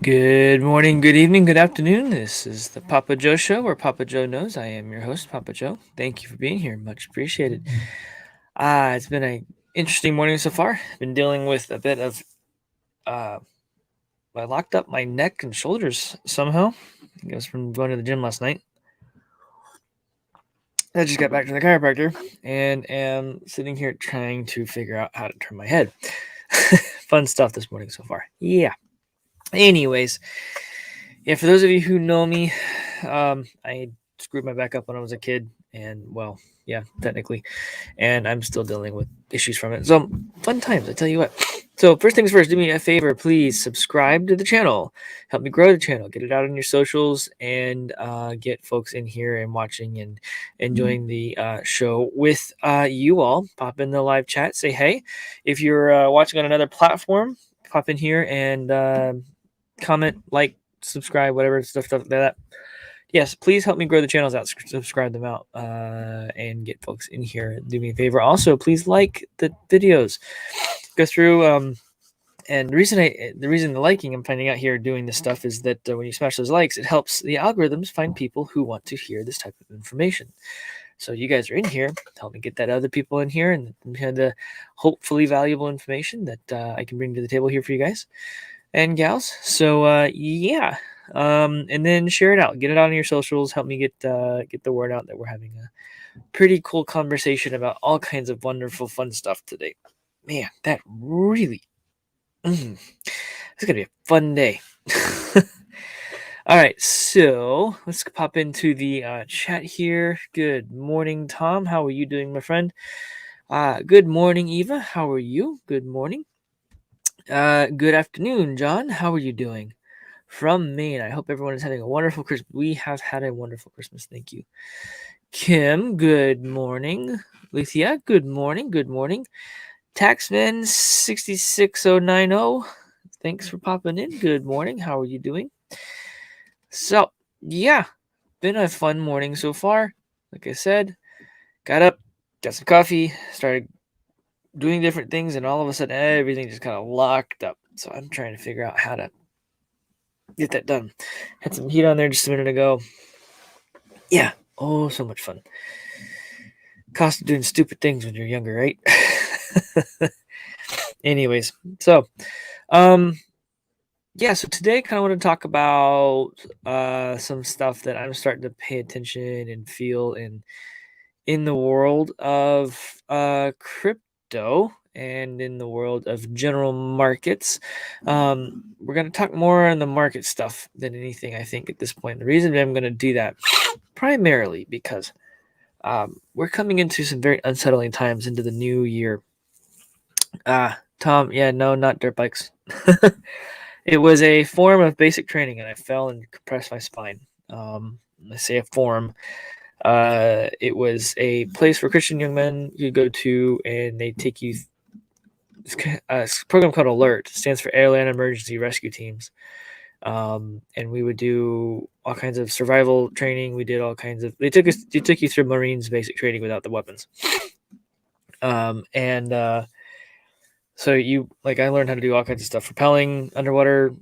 Good morning, good evening, good afternoon. This is the Papa Joe Show, where Papa Joe knows. I am your host, Papa Joe. Thank you for being here. Much appreciated. It's been an interesting morning so far. Been dealing with a bit of, uh, I locked up my neck and shoulders somehow. I think it was from going to the gym last night. I just got back from the chiropractor and am sitting here trying to figure out how to turn my head. Fun stuff this morning so far. Yeah. Anyways, for those of you who know me, I screwed my back up when I was a kid, and well, yeah, technically, and I'm still dealing with issues from it. So fun times, I tell you what. So first things first, do me a favor, please subscribe to the channel. Help me grow the channel, get it out on your socials, and get folks in here and watching and enjoying the show with you all. Pop in the live chat, say hey. If you're watching on another platform, pop in here and comment, like, subscribe, whatever stuff like that. Yes, please help me grow the channels out, subscribe them out, and get folks in here. Do me a favor. Also, please like the videos. Go through, and the reason the liking I'm finding out here doing this stuff is that when you smash those likes, it helps the algorithms find people who want to hear this type of information. So you guys are in here, help me get that other people in here and had the hopefully valuable information that I can bring to the table here for you guys and gals. So yeah. And then share it out, get it out on your socials, help me get the word out that we're having a pretty cool conversation about all kinds of wonderful fun stuff today. Man, that really it's gonna be a fun day. All right, so let's pop into the chat here. Good morning, Tom. How are you doing, my friend? Good morning, Eva. How are you? Good morning. Good afternoon, John. How are you doing? From Maine. I hope everyone is having a wonderful Christmas. We have had a wonderful Christmas. Thank you. Kim, good morning. Lethea, good morning. Good morning. Taxman 66090. Thanks for popping in. Good morning. How are you doing? So, yeah, been a fun morning so far. Like I said, got up, got some coffee, started doing different things, and all of a sudden everything just kind of locked up. So I'm trying to figure out how to get that done. Had some heat on there just a minute ago. Yeah. Oh, so much fun. Cost of doing stupid things when you're younger, right? Anyways, so yeah, so today I kind of want to talk about some stuff that I'm starting to pay attention and feel in the world of crypto and in the world of general markets. We're going to talk more on the market stuff than anything, I think, at this point. The reason I'm going to do that primarily because we're coming into some very unsettling times into the new year. Tom, yeah, no, not dirt bikes. It was a form of basic training, and I fell and compressed my spine. I say a form. It was a place for Christian young men you go to, and they take you. It's a program called ALERT. It stands for Airline Emergency Rescue Teams. And we would do all kinds of survival training. We did all kinds of. They took you through Marines basic training without the weapons. So I learned how to do all kinds of stuff: rappelling, underwater,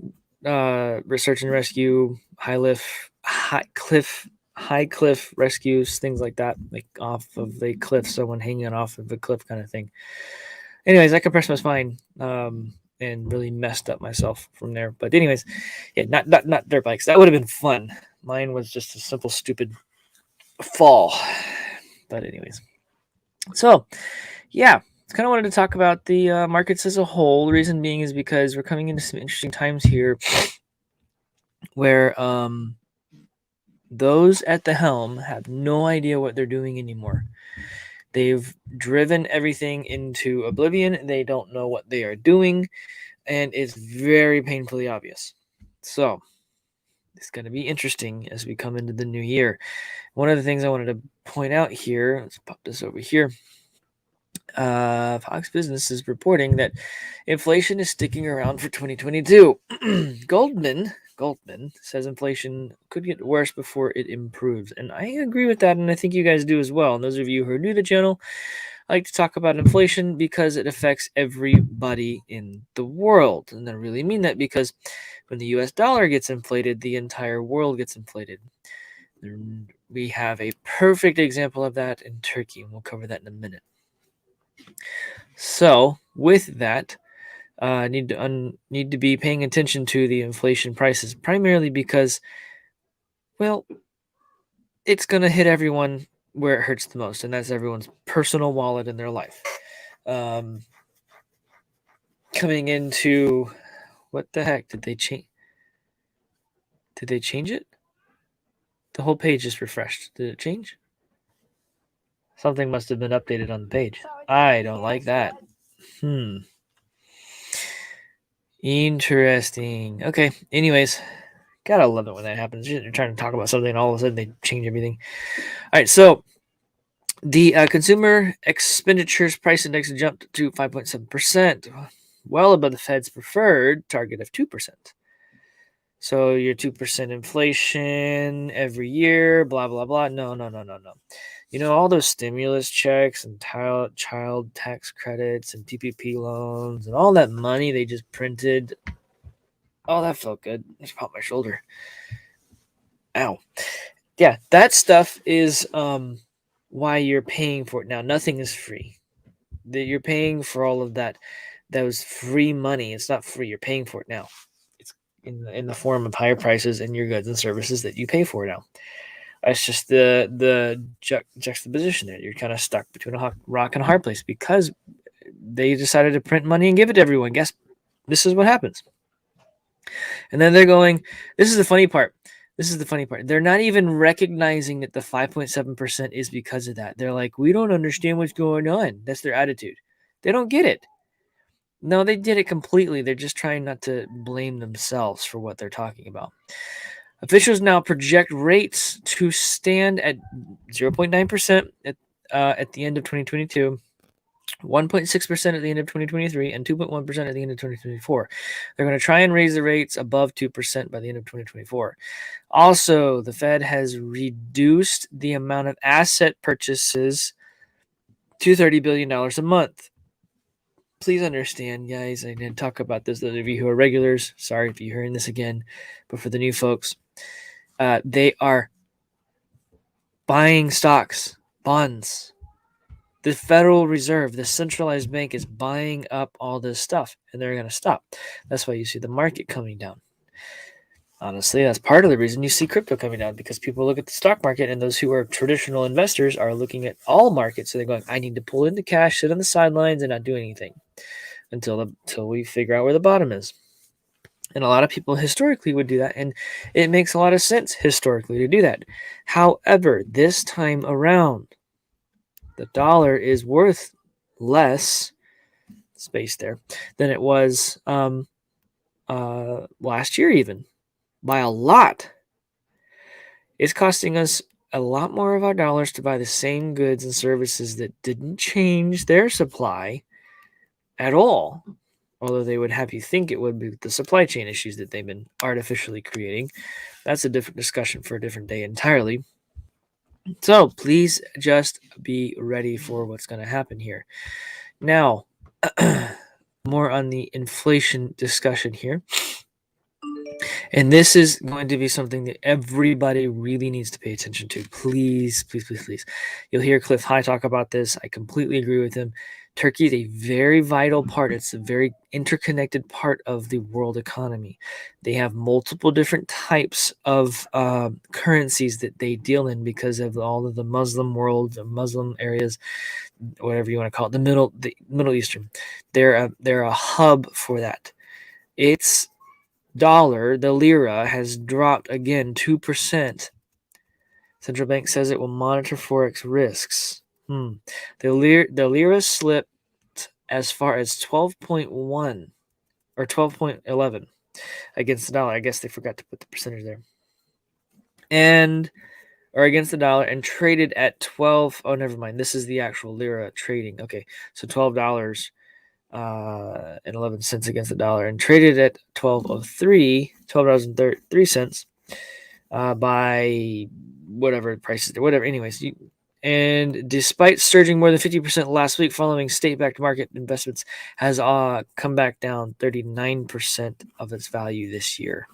research and rescue, high cliff rescues, things like that, like off of a cliff, someone hanging off of a cliff kind of thing. Anyways, I compressed my spine and really messed up myself from there. But anyways, yeah, not dirt bikes. That would have been fun. Mine was just a simple, stupid fall. But anyways, so yeah. Kind of wanted to talk about the markets as a whole. The reason being is because we're coming into some interesting times here where those at the helm have no idea what they're doing anymore. They've driven everything into oblivion. They don't know what they are doing, and it's very painfully obvious. So it's going to be interesting as we come into the new year. One of the things I wanted to point out here, let's pop this over here. Fox Business is reporting that inflation is sticking around for 2022. Goldman says inflation could get worse before it improves, and I agree with that, and I think you guys do as well. And those of you who are new to the channel I like to talk about inflation because it affects everybody in the world. And I really mean that because when the US dollar gets inflated, the entire world gets inflated. We have a perfect example of that in Turkey, and we'll cover that in a minute. So, with that, need to be paying attention to the inflation prices, primarily because, well, it's going to hit everyone where it hurts the most, and that's everyone's personal wallet in their life. Coming into, what the heck, did they change? Did they change it? The whole page just refreshed. Did it change? Something must have been updated on the page. I don't like that. Interesting. Okay. Anyways, gotta love it when that happens. You're trying to talk about something and all of a sudden they change everything. All right. So the consumer expenditures price index jumped to 5.7%, well above the Fed's preferred target of 2%. So your 2% inflation every year, blah, blah, blah. No. You know, all those stimulus checks and child tax credits and PPP loans and all that money they just printed. Oh, that felt good. I just popped my shoulder. Ow. Yeah, that stuff is why you're paying for it now. Nothing is free. You're paying for all of that. That was free money. It's not free. You're paying for it now. It's in the form of higher prices and your goods and services that you pay for now. It's just the juxtaposition there. You're kind of stuck between a rock and a hard place because they decided to print money and give it to everyone. Guess this is what happens. And then they're going, this is the funny part. They're not even recognizing that the 5.7% is because of that. They're like, we don't understand what's going on. That's their attitude. They don't get it. No, they did it completely. They're just trying not to blame themselves for what they're talking about. Officials now project rates to stand at 0.9% at the end of 2022, 1.6% at the end of 2023, and 2.1% at the end of 2024. They're going to try and raise the rates above 2% by the end of 2024. Also, the Fed has reduced the amount of asset purchases to $30 billion a month. Please understand, guys, I didn't talk about this. Those of you who are regulars, sorry if you're hearing this again, but for the new folks, they are buying stocks, bonds. The Federal Reserve, the centralized bank, is buying up all this stuff, and they're going to stop. That's why you see the market coming down. Honestly, that's part of the reason you see crypto coming down, because people look at the stock market, and those who are traditional investors are looking at all markets. So they're going, I need to pull in the cash, sit on the sidelines, and not do anything until we figure out where the bottom is. And a lot of people historically would do that, and it makes a lot of sense historically to do that. However, this time around, the dollar is worth less space there than it was last year, even by a lot. It's costing us a lot more of our dollars to buy the same goods and services that didn't change their supply at all. Although they would have you think it would be the supply chain issues that they've been artificially creating. That's a different discussion for a different day entirely. So please just be ready for what's going to happen here. Now, more on the inflation discussion here. And this is going to be something that everybody really needs to pay attention to. Please. You'll hear Cliff High talk about this. I completely agree with him. Turkey is a very vital part. It's a very interconnected part of the world economy. They have multiple different types of currencies that they deal in because of all of the Muslim world, the Muslim areas, whatever you want to call it, the Middle Eastern. They're a hub for that. Its dollar, the lira, has dropped again 2%. Central bank says it will monitor forex risks. The lira slipped as far as 12.1 or 12.11 against the dollar. I guess they forgot to put the percentage there. Or against the dollar, and traded at 12. Oh, never mind. This is the actual lira trading. Okay, so $12 and 11 cents against the dollar, and traded at $12.03 by whatever prices, whatever. Anyways, And despite surging more than 50% last week following state-backed market investments, has come back down 39% of its value this year.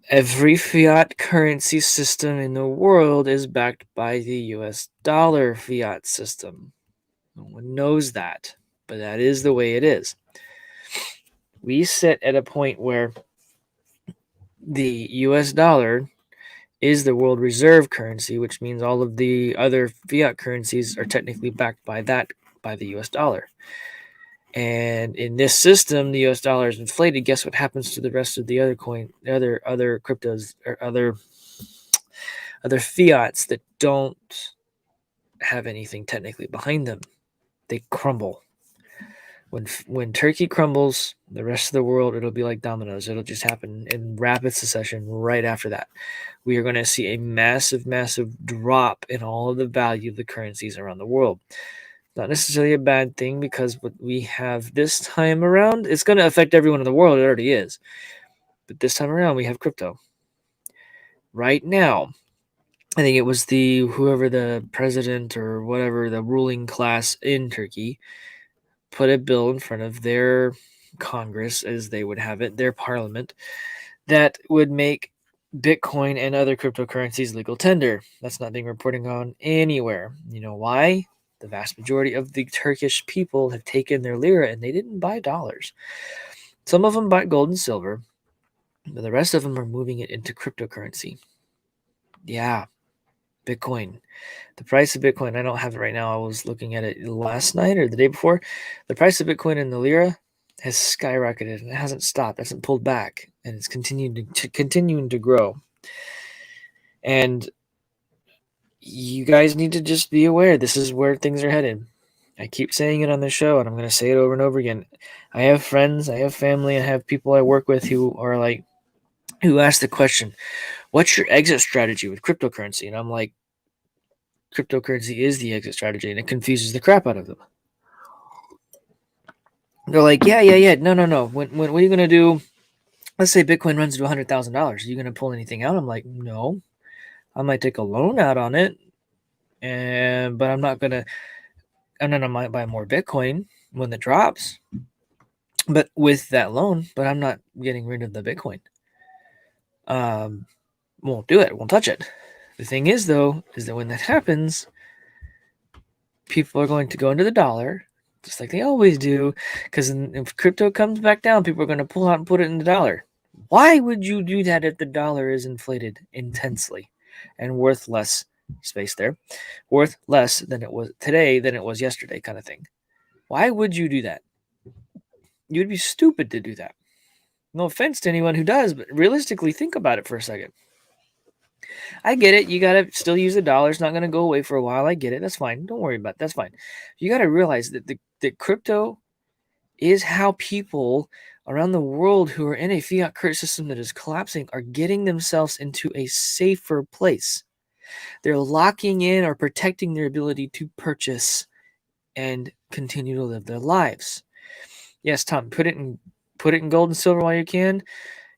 Every fiat currency system in the world is backed by the US dollar fiat system. No one knows that, but that is the way it is. We sit at a point where the US dollar is the world reserve currency, which means all of the other fiat currencies are technically backed by the US dollar. And in this system, the US dollar is inflated. Guess what happens to the rest of the other other cryptos or other fiats that don't have anything technically behind them? They crumble. When Turkey crumbles, the rest of the world, it'll be like dominoes. It'll just happen in rapid succession right after that. We are going to see a massive, massive drop in all of the value of the currencies around the world. Not necessarily a bad thing, because what we have this time around, it's going to affect everyone in the world. It already is. But this time around, we have crypto. Right now, I think it was whoever the president or whatever, the ruling class in Turkey, put a bill in front of their Congress, as they would have it, their parliament, that would make Bitcoin and other cryptocurrencies legal tender. That's not being reported on anywhere. You know why? The vast majority of the Turkish people have taken their lira and they didn't buy dollars. Some of them bought gold and silver, but the rest of them are moving it into cryptocurrency. Yeah, Bitcoin. The price of Bitcoin, I don't have it right now. I was looking at it last night or the day before. The price of Bitcoin and the lira has skyrocketed and it hasn't stopped. It hasn't pulled back, and it's continuing to grow. And you guys need to just be aware. This is where things are headed. I keep saying it on the show, and I'm going to say it over and over again. I have friends, I have family, I have people I work with who ask the question, what's your exit strategy with cryptocurrency? And I'm like, cryptocurrency is the exit strategy, and it confuses the crap out of them. They're like, yeah. No. When what are you going to do? Let's say Bitcoin runs to $100,000. Are you going to pull anything out? I'm like, no. I might take a loan out on it, but I'm not going to. And then I might buy more Bitcoin when it drops, but with that loan. But I'm not getting rid of the Bitcoin. Won't do it. Won't touch it. The thing is, though, is that when that happens, people are going to go into the dollar, just like they always do, because if crypto comes back down, people are going to pull out and put it in the dollar. Why would you do that if the dollar is inflated intensely and worth less, space there, worth less than it was today than it was yesterday, kind of thing? Why would you do that? You'd be stupid to do that. No offense to anyone who does, but realistically, think about it for a second. I get it. You got to still use the dollar. It's not going to go away for a while. I get it. That's fine. Don't worry about it. That's fine. You got to realize that the crypto is how people around the world who are in a fiat currency system that is collapsing are getting themselves into a safer place. They're locking in or protecting their ability to purchase and continue to live their lives. Yes, Tom, put it in gold and silver while you can.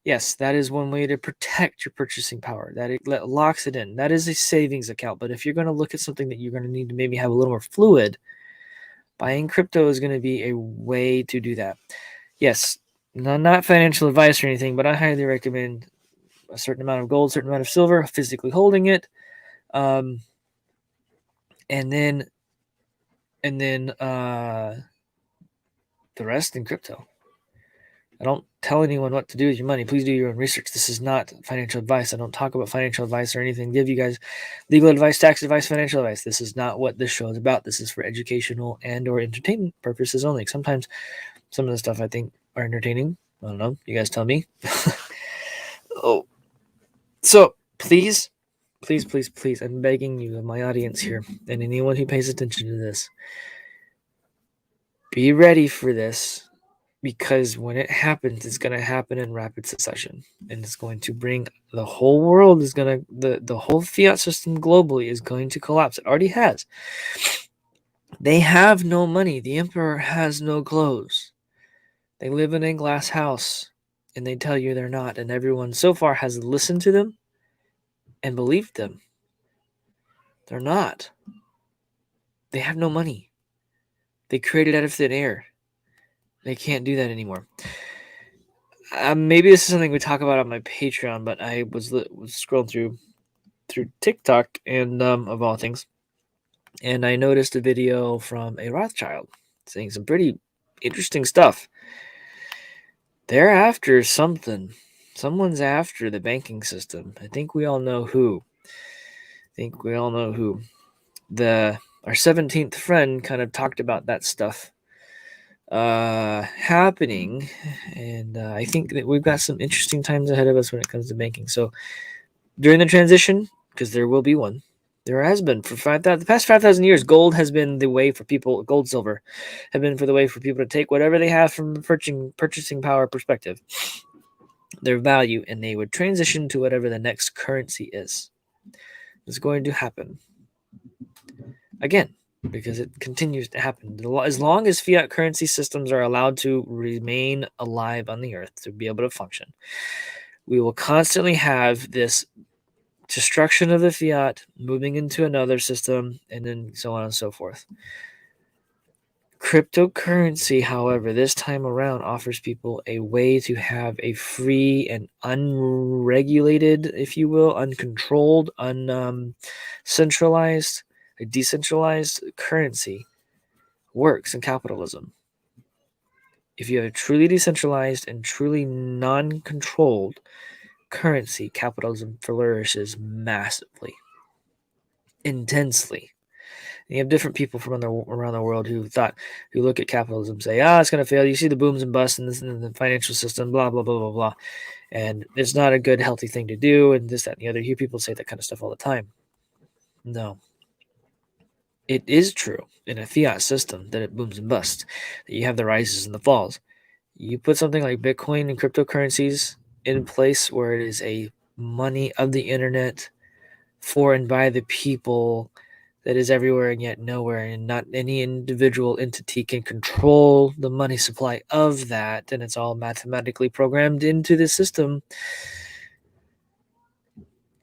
Yes, that is one way to protect your purchasing power. That locks it in. That is a savings account. But if you're going to look at something that you're going to need to maybe have a little more fluid, buying crypto is going to be a way to do that. Yes, not financial advice or anything, but I highly recommend a certain amount of gold, a certain amount of silver, physically holding it, and then the rest in crypto. I don't tell anyone what to do with your money. Please do your own research. This is not financial advice. I don't talk about financial advice or anything. Give you guys legal advice, tax advice, financial advice. This is not what this show is about. This is for educational and or entertainment purposes only. Sometimes some of the stuff I think are entertaining. I don't know. You guys tell me. So please, I'm begging you, my audience here, and anyone who pays attention to this, be ready for this. Because when it happens, it's going to happen in rapid succession, and it's going to bring the whole world the whole fiat system globally is going to collapse. It already has. They have no money. The emperor has no clothes. They live in a glass house, and they tell you they're not. And everyone so far has listened to them and believed them. They're not. They have no money. They created out of thin air. They can't do that anymore. Maybe this is something we talk about on my Patreon, but I was scrolling through TikTok and of all things, and I noticed a video from a Rothschild saying some pretty interesting stuff. They're after something. Someone's after the banking system. I think we all know who. Our 17th friend kind of talked about that stuff happening, and I think that we've got some interesting times ahead of us when it comes to banking. So during the transition, because there will be one, there has been for the past 5,000 years, gold has been the way for people. Gold, silver, have been for the way for people to take whatever they have from purchasing power perspective, their value, and they would transition to whatever the next currency is. It's going to happen again, because it continues to happen. As long as fiat currency systems are allowed to remain alive on the earth to be able to function, we will constantly have this destruction of the fiat, moving into another system, and then so on and so forth. Cryptocurrency, however, this time around offers people a way to have a free and unregulated, if you will, uncontrolled, centralized, a decentralized currency works in capitalism. If you have a truly decentralized and truly non-controlled currency, capitalism flourishes massively, intensely. And you have different people from around the world who look at capitalism and say, it's going to fail. You see the booms and busts in the financial system, blah, blah, blah, blah, blah. And it's not a good, healthy thing to do, and this, that, and the other. You hear people say that kind of stuff all the time. No. It is true in a fiat system that it booms and busts, that you have the rises and the falls. You put something like Bitcoin and cryptocurrencies in place where it is a money of the internet for and by the people that is everywhere and yet nowhere, and not any individual entity can control the money supply of that, and it's all mathematically programmed into the system,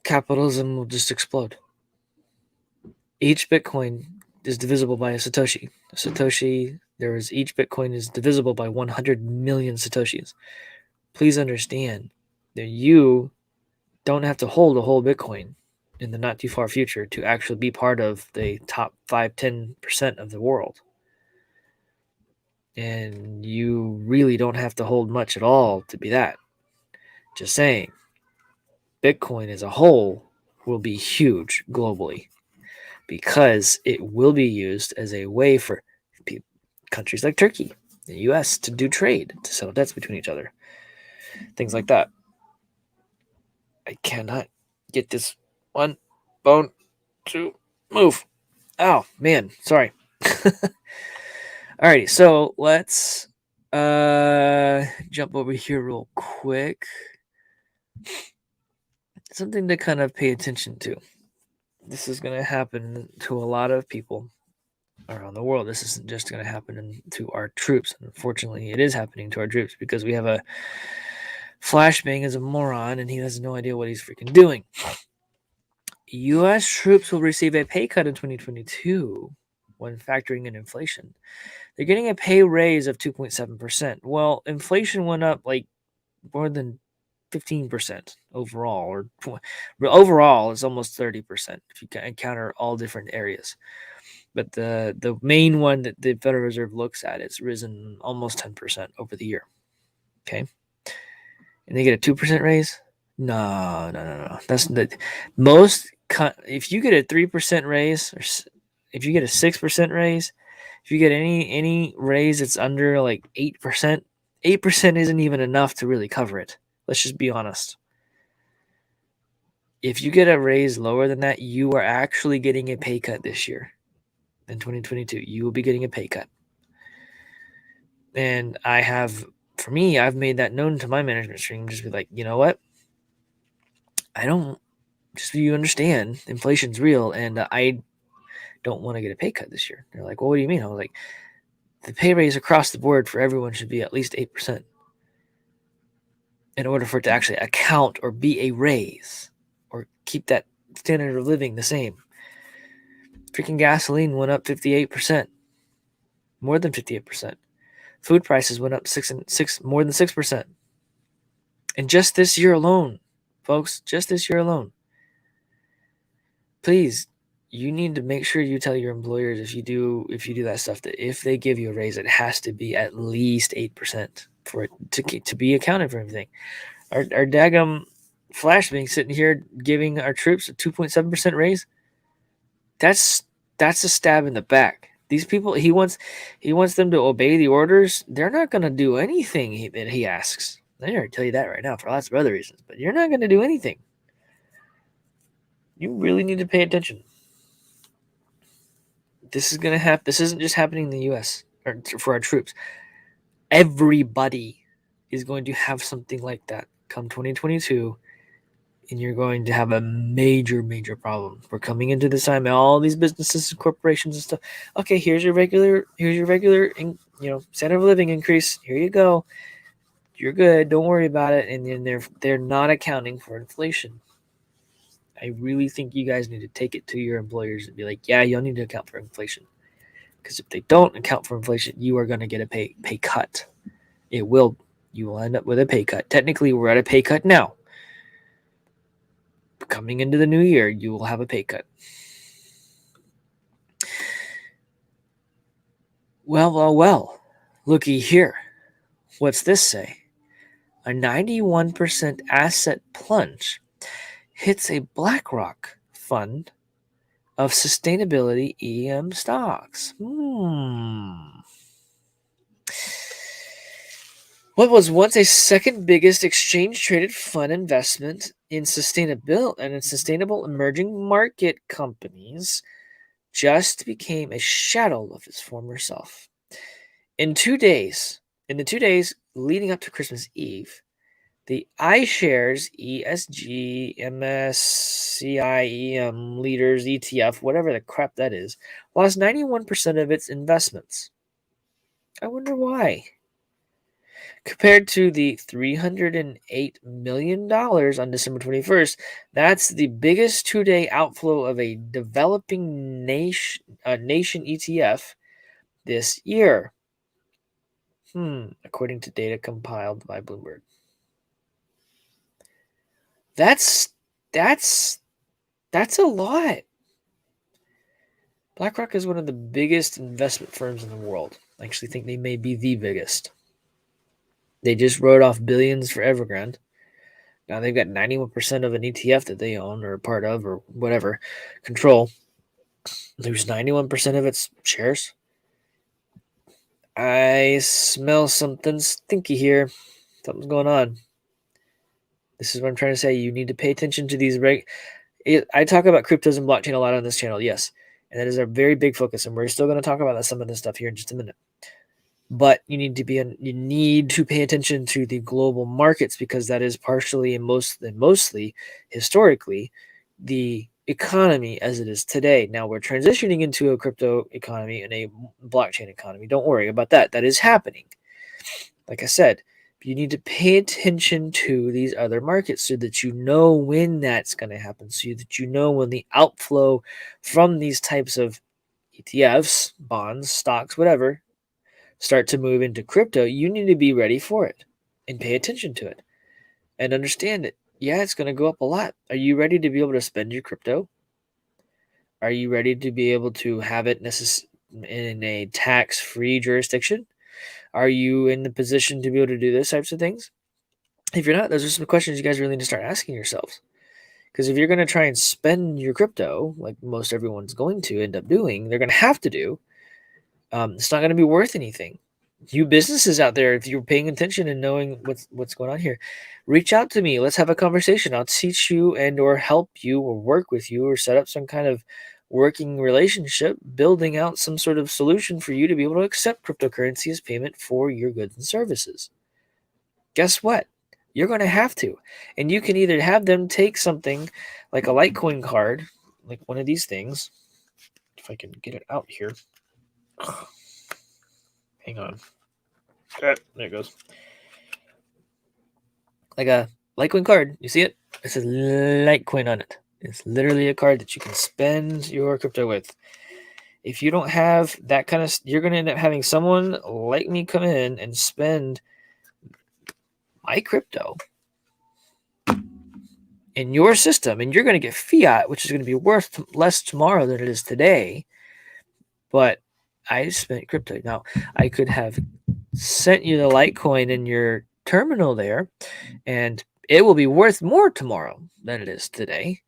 capitalism will just explode. Each Bitcoin is divisible by a Satoshi. Each Bitcoin is divisible by 100 million Satoshis. Please understand that you don't have to hold a whole Bitcoin in the not too far future to actually be part of the top 5-10% of the world. And you really don't have to hold much at all to be that. Just saying, Bitcoin as a whole will be huge globally because it will be used as a way for countries like Turkey, the US, to do trade, to settle debts between each other, things like that. I cannot get this one bone to move. Oh, man. Sorry. Alrighty, so let's jump over here real quick. Something to kind of pay attention to. This is going to happen to a lot of people around the world. This isn't just going to happen to our troops. Unfortunately, it is happening to our troops because we have a flashbang as a moron and he has no idea what he's freaking doing. U.S. troops will receive a pay cut in 2022 when factoring in inflation. They're getting a pay raise of 2.7%. Well, inflation went up like more than 15% overall, or overall is almost 30% if you encounter all different areas. But the main one that the Federal Reserve looks at, it's risen almost 10% over the year. Okay, and they get a 2% raise. No. That's the most. If you get a 3% raise, or if you get a 6% raise, if you get any raise that's under like 8%, 8% isn't even enough to really cover it. Let's just be honest. If you get a raise lower than that, you are actually getting a pay cut this year. In 2022, you will be getting a pay cut. And I've made that known to my management stream. Just be like, you know what? Just so you understand, inflation's real, and I don't want to get a pay cut this year. They're like, well, what do you mean? I was like, the pay raise across the board for everyone should be at least 8% in order for it to actually account or be a raise or keep that standard of living the same. Freaking gasoline went up 58%, more than 58%. Food prices went up more than 6%. And just this year alone, folks, just this year alone. Please, you need to make sure you tell your employers if you do that stuff, that if they give you a raise, it has to be at least 8% for it to be accounted for everything. Our daggum Flash being sitting here giving our troops a 2.7% raise. That's a stab in the back. These people, he wants them to obey the orders. They're not going to do anything that he asks. I already tell you that right now for lots of other reasons, but you're not going to do anything. You really need to pay attention. This is going to happen. This isn't just happening in the U.S. or for our troops. Everybody is going to have something like that come 2022, and you're going to have a major, major problem. We're coming into this time, all these businesses and corporations and stuff. Okay, here's your regular, standard of living increase. Here you go. You're good. Don't worry about it. And then they're not accounting for inflation. I really think you guys need to take it to your employers and be like, yeah, you'll need to account for inflation. Because if they don't account for inflation, you are going to get a pay cut. You will end up with a pay cut. Technically, we're at a pay cut now. Coming into the new year, you will have a pay cut. Well. Looky here. What's this say? A 91% asset plunge hits a BlackRock fund of sustainability EM stocks. What was once a second biggest exchange-traded fund investment in sustainable emerging market companies just became a shadow of its former self. In the 2 days leading up to Christmas Eve, the iShares ESG MSCI EM Leaders ETF, whatever the crap that is, lost 91% of its investments. I wonder why. Compared to the $308 million on December 21st, that's the biggest two-day outflow of a developing nation ETF this year. According to data compiled by Bloomberg. That's a lot. BlackRock is one of the biggest investment firms in the world. I actually think they may be the biggest. They just wrote off billions for Evergrande. Now they've got 91% of an ETF that they own or part of or whatever, control. Lose 91% of its shares. I smell something stinky here. Something's going on. This is what I'm trying to say. You need to pay attention to these. I talk about cryptos and blockchain a lot on this channel, yes. And that is a very big focus. And we're still going to talk about some of this stuff here in just a minute. But you need to pay attention to the global markets, because that is partially and mostly historically the economy as it is today. Now we're transitioning into a crypto economy and a blockchain economy. Don't worry about that. That is happening. Like I said, you need to pay attention to these other markets so that you know when that's going to happen, so that you know when the outflow from these types of ETFs, bonds, stocks, whatever, start to move into crypto. You need to be ready for it and pay attention to it and understand it. Yeah, it's going to go up a lot. Are you ready to be able to spend your crypto? Are you ready to be able to have it in a tax-free jurisdiction? Are you in the position to be able to do those types of things? If you're not, those are some questions you guys really need to start asking yourselves. Because if you're going to try and spend your crypto, like most everyone's going to end up doing, they're going to have to do, it's not going to be worth anything. You businesses out there, if you're paying attention and knowing what's going on here, reach out to me. Let's have a conversation. I'll teach you and or help you or work with you or set up some kind of working relationship, building out some sort of solution for you to be able to accept cryptocurrency as payment for your goods and services. Guess what? You're going to have to. And you can either have them take something like a Litecoin card, like one of these things. If I can get it out here. Hang on. There it goes. Like a Litecoin card. You see it? It says Litecoin on it. It's literally a card that you can spend your crypto with. If you don't have that kind of, you're going to end up having someone like me come in and spend my crypto in your system, and you're going to get fiat, which is going to be worth less tomorrow than it is today. But I spent crypto. Now, I could have sent you the Litecoin in your terminal there, and it will be worth more tomorrow than it is today.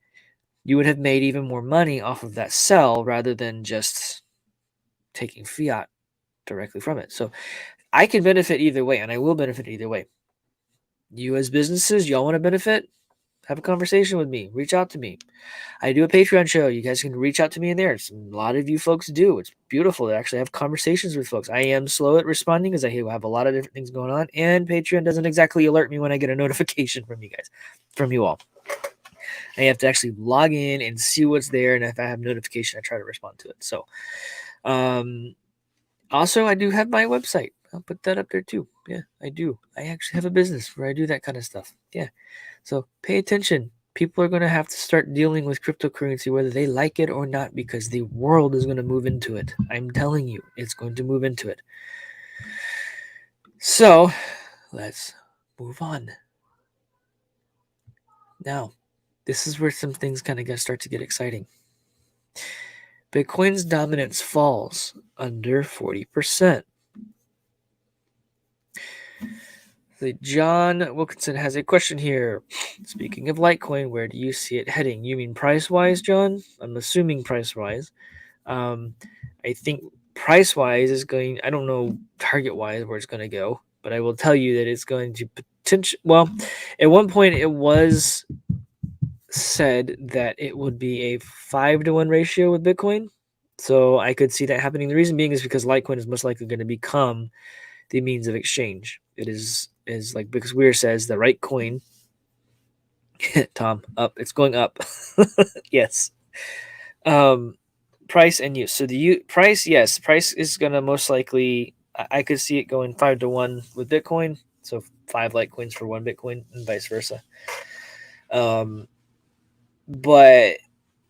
You would have made even more money off of that sell rather than just taking fiat directly from it. So I can benefit either way, and I will benefit either way. You as businesses, y'all want to benefit? Have a conversation with me. Reach out to me. I do a Patreon show. You guys can reach out to me in there. A lot of you folks do. It's beautiful to actually have conversations with folks. I am slow at responding because I have a lot of different things going on, and Patreon doesn't exactly alert me when I get a notification from you guys, from you all. I have to actually log in and see what's there, and if I have notification, I try to respond to it. So, also, I do have my website. I'll put that up there too. Yeah, I do. I actually have a business where I do that kind of stuff. Yeah. So pay attention. People are going to have to start dealing with cryptocurrency whether they like it or not, because the world is going to move into it. I'm telling you, it's going to move into it. So let's move on. Now, this is where some things kind of start to get exciting. Bitcoin's dominance falls under 40%. John Wilkinson has a question here. Speaking of Litecoin, where do you see it heading? You mean price-wise, John? I'm assuming price-wise. I think price-wise is going, I don't know target-wise where it's going to go, but I will tell you that it's going to well, at one point it was said that it would be a 5-to-1 ratio with Bitcoin. So I could see that happening. The reason being is because Litecoin is most likely going to become the means of exchange. It is like, because Weir says, the right coin, Tom, up. It's going up. Yes. Price and use. So the price, yes, price is going to most likely, I could see it going 5-to-1 with Bitcoin. So 5 Litecoins for 1 Bitcoin and vice versa. But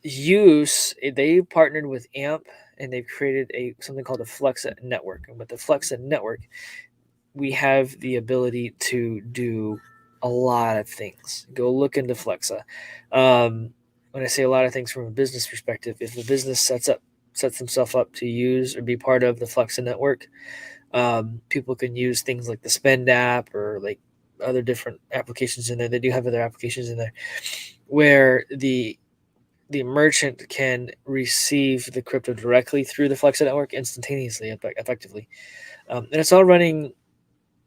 use, they partnered with AMP and they've created something called a Flexa network. And with the Flexa network, we have the ability to do a lot of things. Go look into Flexa. When I say a lot of things from a business perspective, if a business sets themselves up to use or be part of the Flexa network, people can use things like the Spend app or like other different applications in there. They do have other applications in there where the merchant can receive the crypto directly through the Flexa network instantaneously, effectively. And it's all running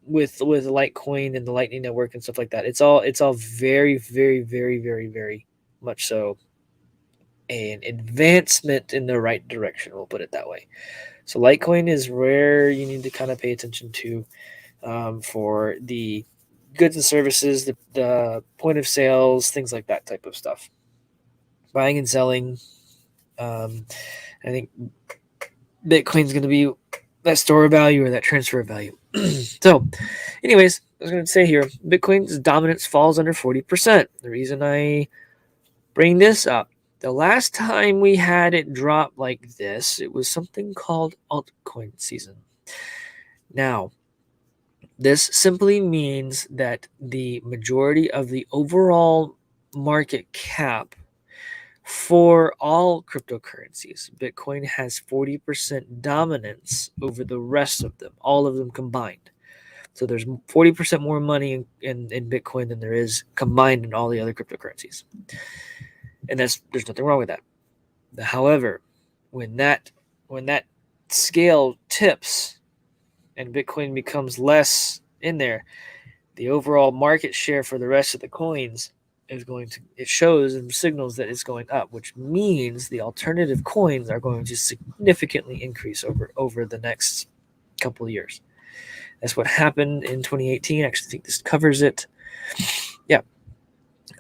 with Litecoin and the Lightning Network and stuff like that. It's all very, very, very, very, very much so an advancement in the right direction. We'll put it that way. So Litecoin is where you need to kind of pay attention to for the goods and services, the point of sales, things like that type of stuff. Buying and selling. I think Bitcoin's going to be that store of value or that transfer of value. So, anyways, I was going to say here, Bitcoin's dominance falls under 40%. The reason I bring this up, the last time we had it drop like this, it was something called altcoin season. Now, this simply means that the majority of the overall market cap for all cryptocurrencies, Bitcoin has 40% dominance over the rest of them, all of them combined. So there's 40% more money in Bitcoin than there is combined in all the other cryptocurrencies. And there's nothing wrong with that. However, when that scale tips and Bitcoin becomes less in there, the overall market share for the rest of the coins is it shows and signals that it's going up, which means the alternative coins are going to significantly increase over the next couple of years. That's what happened in 2018. I actually think this covers it. Yeah.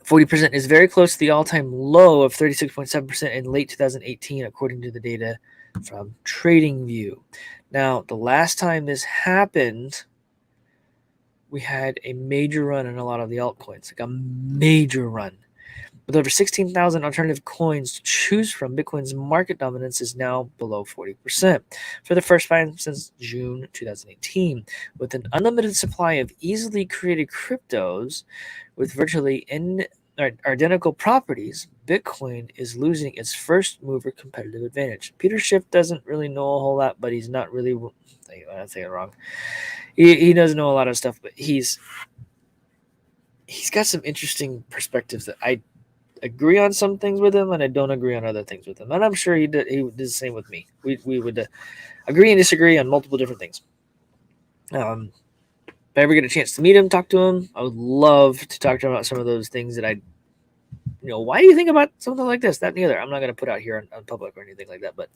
40% is very close to the all-time low of 36.7% in late 2018, according to the data from TradingView. Now, the last time this happened, we had a major run in a lot of the altcoins, like a major run. With over 16,000 alternative coins to choose from, Bitcoin's market dominance is now below 40% for the first time since June 2018. With an unlimited supply of easily created cryptos with virtually identical properties, Bitcoin is losing its first mover competitive advantage. Peter Schiff doesn't really know a whole lot, but he's not really. I'm saying it wrong. He doesn't know a lot of stuff, but he's got some interesting perspectives that I agree on some things with him, and I don't agree on other things with him. And I'm sure he did the same with me. We would agree and disagree on multiple different things. If I ever get a chance to meet him, talk to him, I would love to talk to him about some of those things that why do you think about something like this, that, and the other? I'm not going to put out here on public or anything like that. But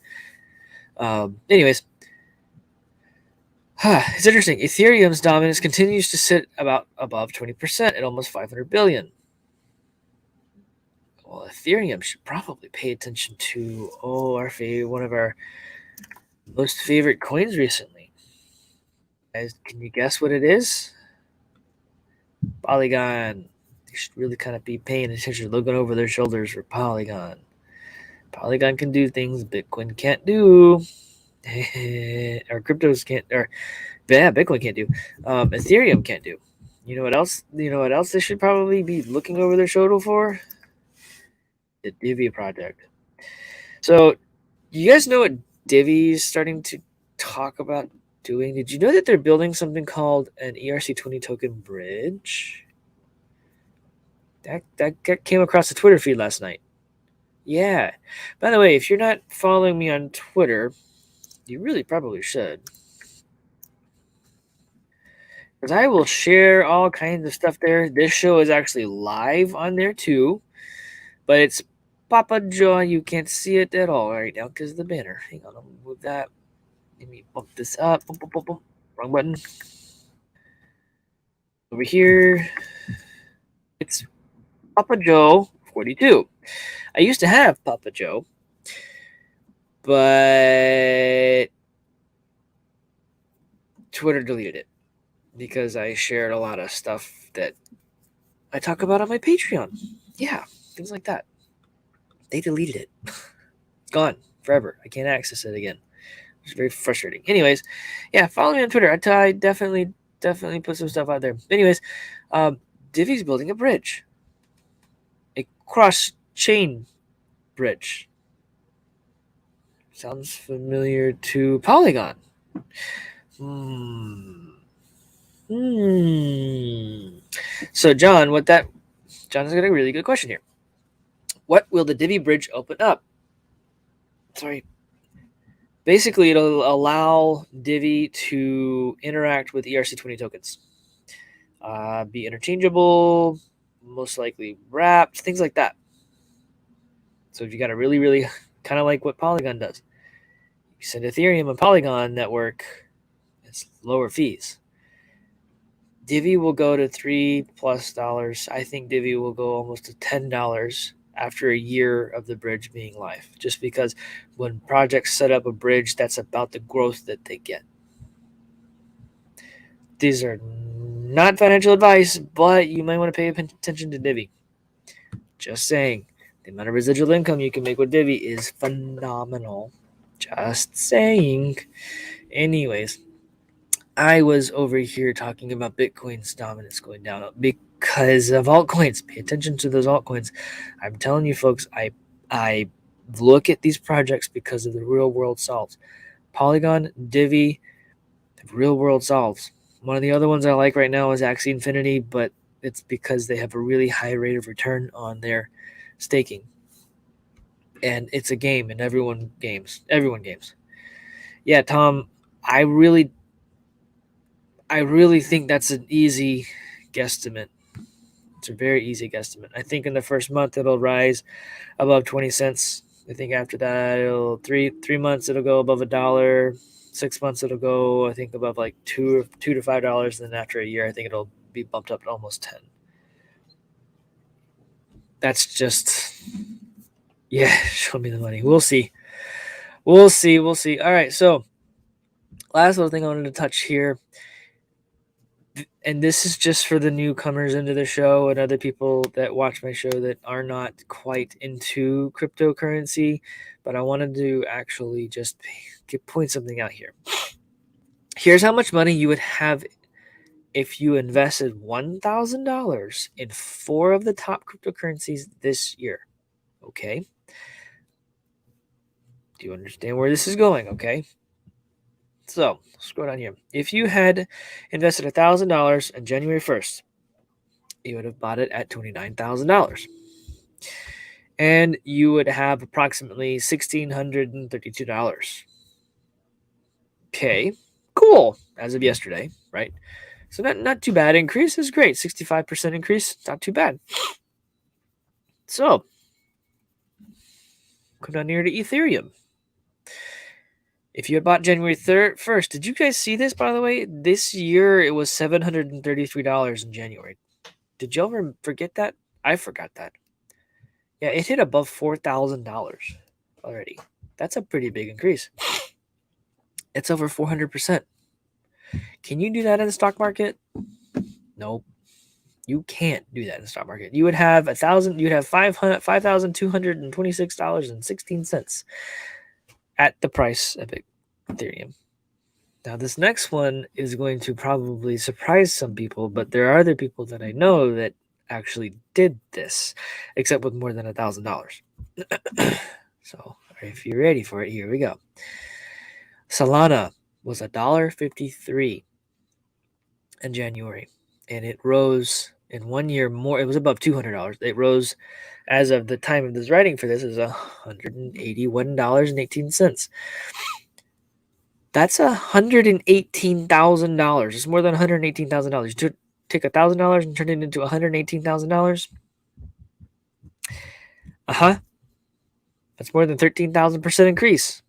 anyways, it's interesting. Ethereum's dominance continues to sit about above 20% at almost 500 billion. Well, Ethereum should probably pay attention to one of our most favorite coins recently. Guys, can you guess what it is? Polygon. They should really kind of be paying attention, looking over their shoulders for Polygon. Polygon can do things Bitcoin can't do, or cryptos can't, or Bitcoin can't do. Ethereum can't do. You know what else? You know what else they should probably be looking over their shoulder for? The Divi project. So, you guys know what Divi is starting to talk about doing? Did you know that they're building something called an ERC20 token bridge? That came across the Twitter feed last night. Yeah. By the way, if you're not following me on Twitter, you really probably should. Because I will share all kinds of stuff there. This show is actually live on there too. But it's PAPAJO. You can't see it at all right now because of the banner. Hang on, I'll move that. Let me bump this up. Boom, boom, boom, boom. Wrong button. Over here, it's PAPAJO 42. I used to have PAPAJO, but Twitter deleted it because I shared a lot of stuff that I talk about on my Patreon. Yeah, things like that. They deleted it. It's gone forever. I can't access it again. It's very frustrating. Anyways, yeah, follow me on Twitter. I definitely put some stuff out there. Anyways, Divi's building a bridge, a cross-chain bridge. Sounds familiar to Polygon. So John's got a really good question here. What will the Divi bridge open up? Sorry. Basically, it'll allow Divi to interact with ERC20 tokens. Be interchangeable, most likely wrapped, things like that. So if you got a really, really kind of like what Polygon does, you send Ethereum and Polygon network, it's lower fees. Divi will go to $3+ I think Divi will go almost to $10 after a year of the bridge being live, just because when projects set up a bridge, that's about the growth that they get. These are not financial advice, but you might want to pay attention to Divi. Just saying, the amount of residual income you can make with Divi is phenomenal. Just saying. Anyways, I was over here talking about Bitcoin's dominance going down because of altcoins. Pay attention to those altcoins. I'm telling you, folks, I look at these projects because of the real world solves. Polygon, Divi, real world solves. One of the other ones I like right now is Axie Infinity, but it's because they have a really high rate of return on their staking. And it's a game, and everyone games. Yeah, Tom, I really think that's an easy guesstimate. It's a very easy guesstimate. I think in the first month it'll rise above 20 cents. I think after that it'll three months it'll go above $1. 6 months it'll go, I think, above like $2 to $5. And then after a year, I think it'll be bumped up to almost 10. That's just, yeah, show me the money. We'll see. All right, so last little thing I wanted to touch here. and this is just for the newcomers into the show and other people that watch my show that are not quite into cryptocurrency, but I wanted to actually just point something out here. Here's how much money you would have if you invested $1,000 in 4 of the top cryptocurrencies this year. Okay? Do you understand where this is going? Okay. So, scroll down here. If you had invested $1,000 on January 1st, you would have bought it at $29,000. And you would have approximately $1,632. Okay, cool. As of yesterday, right? So not too bad. Increase is great. 65% increase, not too bad. So, come down here to Ethereum. If you had bought January 1st, did you guys see this, by the way? This year, it was $733 in January. Did y'all ever forget that? I forgot that. Yeah, it hit above $4,000 already. That's a pretty big increase. It's over 400%. Can you do that in the stock market? Nope. You can't do that in the stock market. You would have $5,226.16 at the price of Ethereum. Now, this next one is going to probably surprise some people, but there are other people that I know that actually did this, except with more than $1,000. So, if you're ready for it, here we go. Solana was $1.53 in January, and it rose in 1 year more. It was above $200. It rose, as of the time of this writing for this, is $181.18. That's $118,000. It's more than $118,000. You take $1,000 and turn it into $118,000. That's more than 13,000% increase.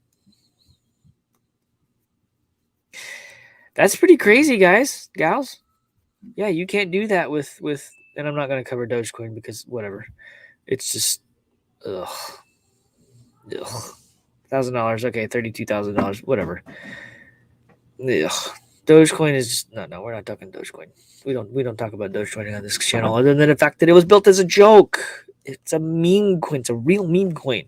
That's pretty crazy, guys, gals. Yeah, you can't do that with, and I'm not going to cover Dogecoin because whatever. It's just, $1,000. Okay, $32,000. Whatever. Ugh. Dogecoin is just, no. We're not talking Dogecoin. We don't talk about Dogecoin on this channel, other than the fact that it was built as a joke. It's a meme coin. It's a real meme coin.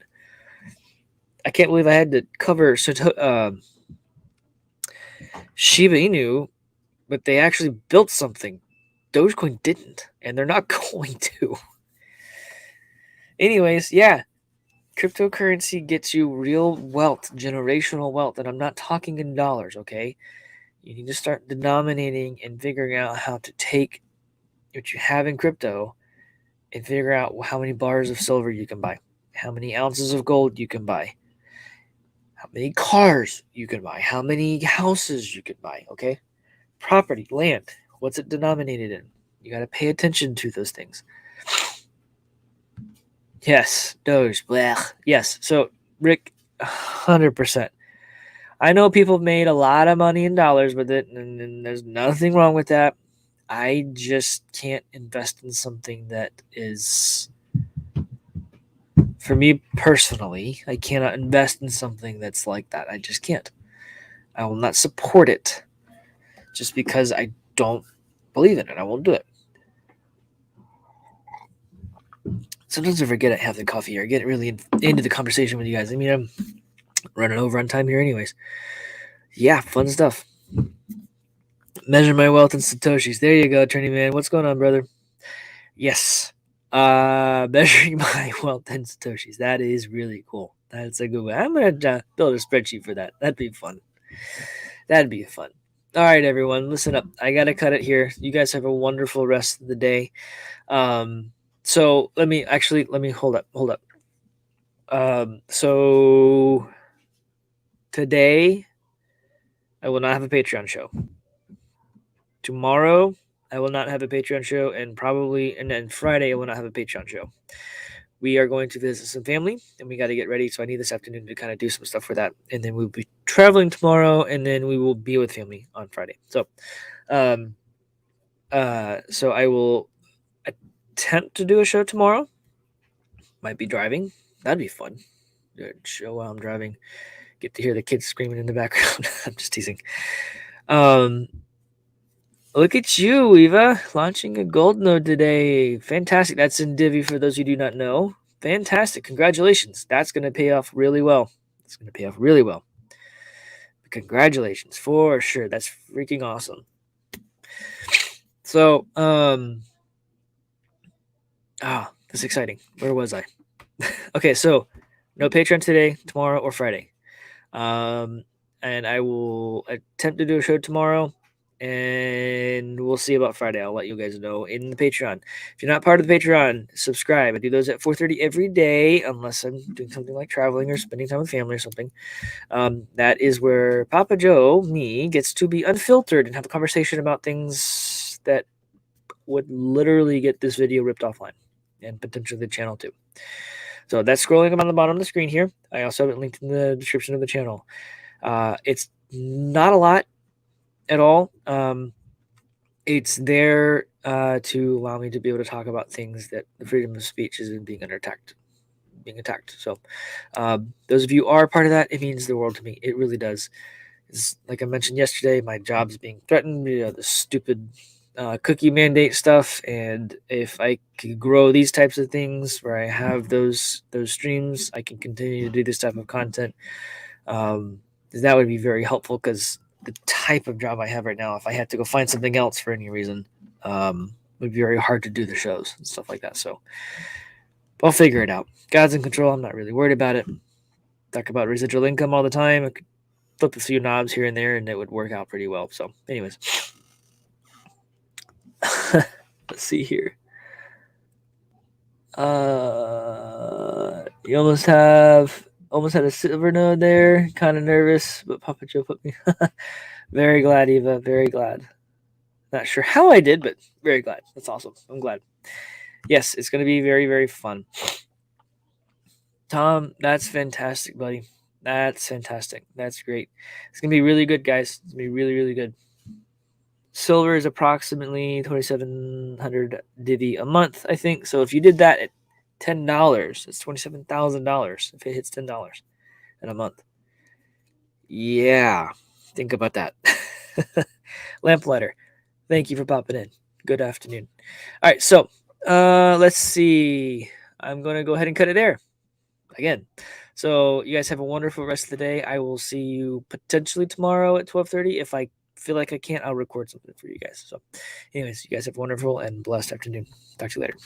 I can't believe I had to cover Shiba Inu, but they actually built something. Dogecoin didn't, and they're not going to. Anyways, yeah, cryptocurrency gets you real wealth, generational wealth, and I'm not talking in dollars, okay? You need to start denominating and figuring out how to take what you have in crypto and figure out how many bars of silver you can buy, how many ounces of gold you can buy, how many cars you can buy, how many houses you can buy, okay? Property, land, what's it denominated in? You got to pay attention to those things. Yes, Doge, blech. Yes, so Rick, 100%. I know people made a lot of money in dollars with it, and there's nothing wrong with that. I just can't invest in something that is, for me personally, I cannot invest in something that's like that. I just can't. I will not support it just because I don't believe in it. I won't do it. Sometimes I forget I have the coffee here. I get really into the conversation with you guys. I mean, I'm running over on time here anyways. Yeah, fun stuff. Measure my wealth in Satoshis. There you go, Attorney Man. What's going on, brother? Yes. Measuring my wealth in Satoshis. That is really cool. That's a good way. I'm going to build a spreadsheet for that. That'd be fun. That'd be fun. All right, everyone. Listen up. I got to cut it here. You guys have a wonderful rest of the day. So let me hold up. So today I will not have a Patreon show. Tomorrow I will not have a Patreon show, and then Friday I will not have a Patreon show. We are going to visit some family, and we got to get ready. So I need this afternoon to kind of do some stuff for that, and then we'll be traveling tomorrow, and then we will be with family on Friday. So, so I will attempt to do a show tomorrow. Might be driving. That'd be fun. Good show while I'm driving. Get to hear the kids screaming in the background. I'm just teasing. Look at you, Eva, launching a gold node today. Fantastic. That's in Divi for those who do not know. Fantastic. Congratulations. That's going to pay off really well. It's going to pay off really well. Congratulations for sure. That's freaking awesome. So, that's exciting. Where was I? Okay, so no Patreon today, tomorrow, or Friday. And I will attempt to do a show tomorrow, and we'll see about Friday. I'll let you guys know in the Patreon. If you're not part of the Patreon, subscribe. I do those at 4:30 every day, unless I'm doing something like traveling or spending time with family or something. That is where Papa Joe, me, gets to be unfiltered and have a conversation about things that would literally get this video ripped offline and potentially the channel too. So that's scrolling on the bottom of the screen here. I also have it linked in the description of the channel. It's not a lot at all. It's there to allow me to be able to talk about things that the freedom of speech is being attacked. So those of you who are part of that, it means the world to me. It really does. It's, like I mentioned yesterday, my job's being threatened. The stupid cookie mandate stuff, and if I could grow these types of things where I have those streams, I can continue to do this type of content. That would be very helpful, because the type of job I have right now, if I had to go find something else for any reason, would be very hard to do the shows and stuff like that. So I'll figure it out. God's in control. I'm not really worried about it. Talk about residual income all the time. I could flip a few knobs here and there, and it would work out pretty well. So anyways, let's see here. You almost had a silver node there. Kind of nervous, but Papa Joe put me. Very glad, Eva. Very glad. Not sure how I did, but very glad. That's awesome. I'm glad. Yes, it's going to be very, very fun. Tom, that's fantastic, buddy. That's fantastic. That's great. It's going to be really good, guys. It's going to be really, really good. Silver is approximately 2,700 Divi a month, I think. So if you did that at $10, it's $27,000 if it hits $10 in a month. Yeah, think about that. Lamplighter, thank you for popping in. Good afternoon. All right, so let's see. I'm going to go ahead and cut it there again. So you guys have a wonderful rest of the day. I will see you potentially tomorrow at 12:30. If I feel like I can't, I'll record something for you guys. So anyways, you guys have a wonderful and blessed afternoon. Talk to you later.